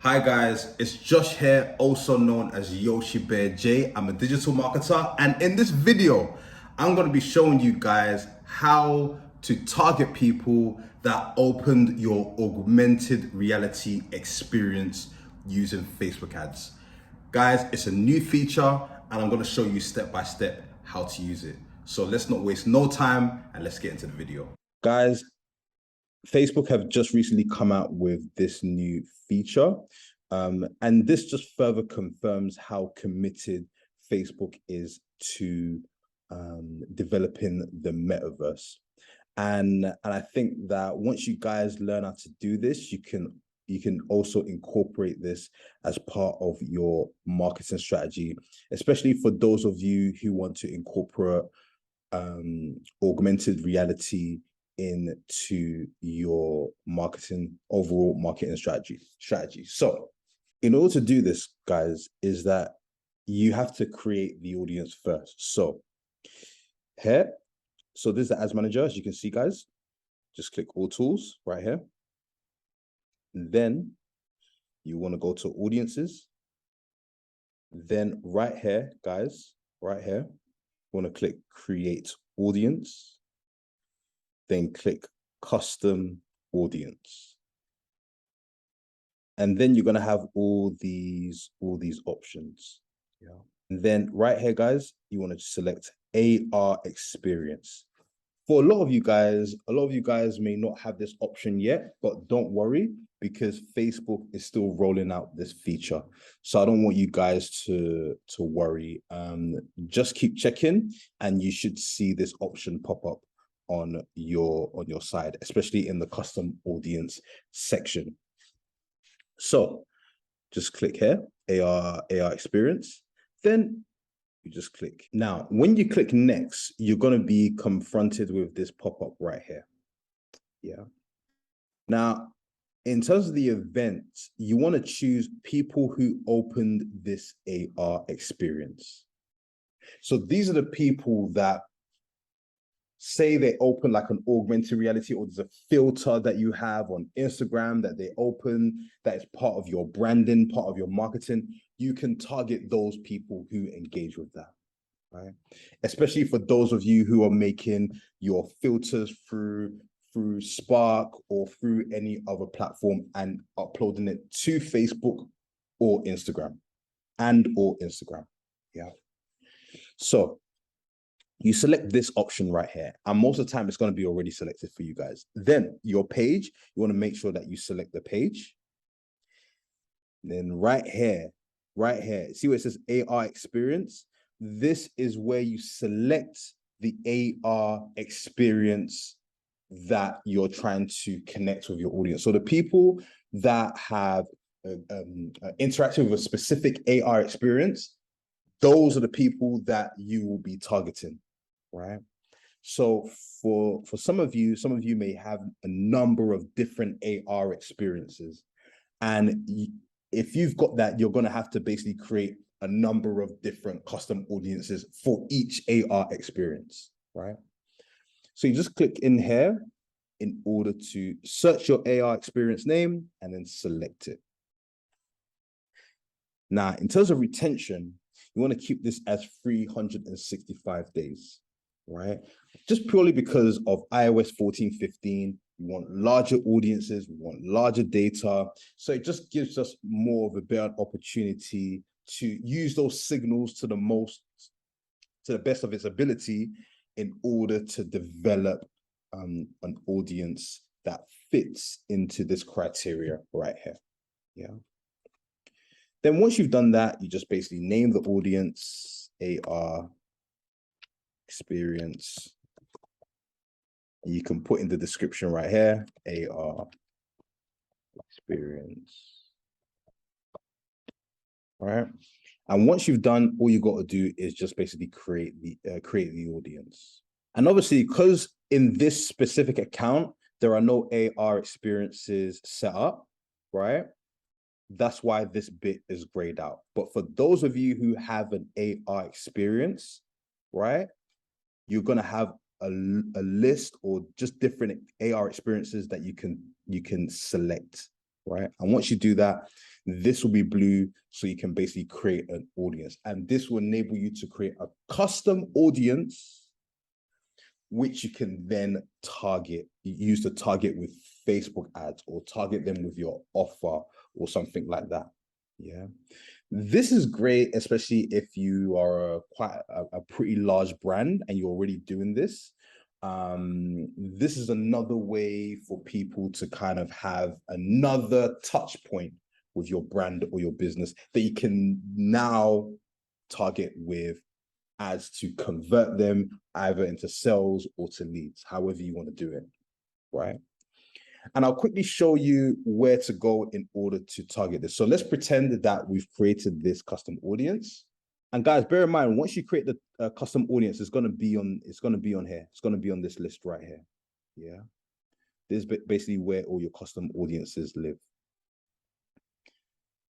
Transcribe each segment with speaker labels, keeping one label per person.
Speaker 1: Hi guys, it's Josh here, also known as Yoshi Bear J. I'm a digital marketer, and in this video, I'm going to be showing you guys how to target people that opened your augmented reality experience using Facebook ads. Guys, it's a new feature, and I'm going to show you step by step how to use it. So let's not waste no time and let's get into the video. Guys, Facebook have just recently come out with this new feature. And this just further confirms how committed Facebook is to developing the metaverse. And I think that once you guys learn how to do this, you can also incorporate this as part of your marketing strategy, especially for those of you who want to incorporate augmented reality into your overall marketing strategy. So in order to do this, guys, is that you have to create the audience first. So here, so this is the ads manager, as you can see, guys. Just click all tools right here. And then you want to go to audiences. Then right here, guys, right here, you want to click create audience. Then click custom audience. And then you're going to have all these options. Yeah. And then right here, guys, you want to select AR experience. For a lot of you guys may not have this option yet, but don't worry, because Facebook is still rolling out this feature. So I don't want you guys to worry. Just keep checking and you should see this option pop up on your side, especially in the custom audience section. So just click here, AR experience. Then you just click. Now, when you click next, you're going to be confronted with this pop-up right here. Yeah. Now, in terms of the event, you want to choose people who opened this AR experience. So these are the people that say they open like an augmented reality, or there's a filter that you have on Instagram that they open, that is part of your branding, part of your marketing. You can target those people who engage with that, right? Especially for those of you who are making your filters through Spark or through any other platform and uploading it to Facebook or Instagram Yeah. So you select this option right here, and most of the time it's going to be already selected for you guys. Then your page, you want to make sure that you select the page. Then right here, see where it says AR experience? This is where you select the AR experience that you're trying to connect with your audience. So the people that have interacted with a specific AR experience, those are the people that you will be targeting, right? So for some of you may have a number of different AR experiences. And if you've got that, you're going to have to basically create a number of different custom audiences for each AR experience, right? So you just click in here in order to search your AR experience name and then select it. Now, in terms of retention, you want to keep this as 365 days, right? Just purely because of iOS 14.15, we want larger audiences, we want larger data. So it just gives us more of a better opportunity to use those signals to the best of its ability in order to develop an audience that fits into this criteria right here. Yeah. Then once you've done that, you just basically name the audience AR experience. And you can put in the description right here, AR experience. All right. And once you've done, all you got to do is just basically create the audience. And obviously, because in this specific account, there are no AR experiences set up, right? That's why this bit is grayed out. But for those of you who have an AR experience, right, you're going to have a list or just different AR experiences that you can select, right? And once you do that, this will be blue, so you can basically create an audience. And this will enable you to create a custom audience, which you can then target, use to target with Facebook ads or target them with your offer or something like that. Yeah. This is great, especially if you are quite a pretty large brand and you're already doing this. This is another way for people to kind of have another touch point with your brand or your business that you can now target with ads to convert them either into sales or to leads, however you want to do it, right? And I'll quickly show you where to go in order to target this. So let's pretend that we've created this custom audience. And guys, bear in mind, once you create the custom audience, it's going to be on here. It's going to be on this list right here. Yeah. This is basically where all your custom audiences live.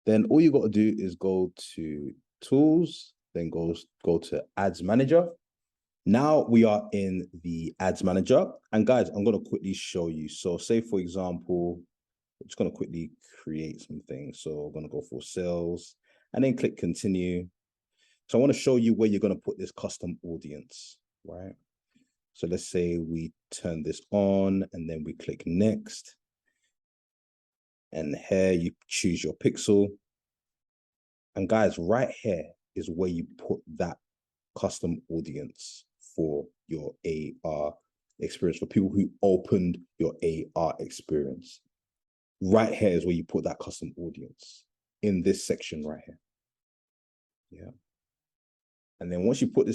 Speaker 1: Then all you got to do is go to tools, then go to ads manager. Now we are in the ads manager. And guys, I'm going to quickly show you. So say, for example, I'm just going to quickly create something. So I'm going to go for sales and then click continue. So I want to show you where you're going to put this custom audience, right? So let's say we turn this on and then we click next. And here you choose your pixel. And guys, right here is where you put that custom audience for your AR experience, for people who opened your AR experience. Right here is where you put that custom audience in this section right here. Yeah. And then once you put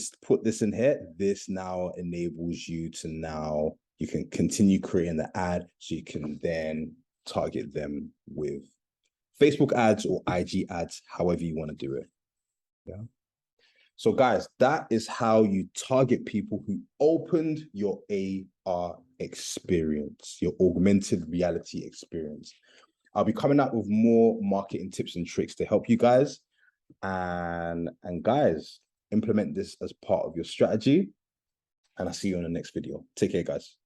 Speaker 1: this in here, this now enables you to you can continue creating the ad, so you can then target them with Facebook ads or IG ads, however you want to do it. Yeah. So guys, that is how you target people who opened your AR experience, your augmented reality experience. I'll be coming out with more marketing tips and tricks to help you guys. And guys, implement this as part of your strategy. And I'll see you on the next video. Take care, guys.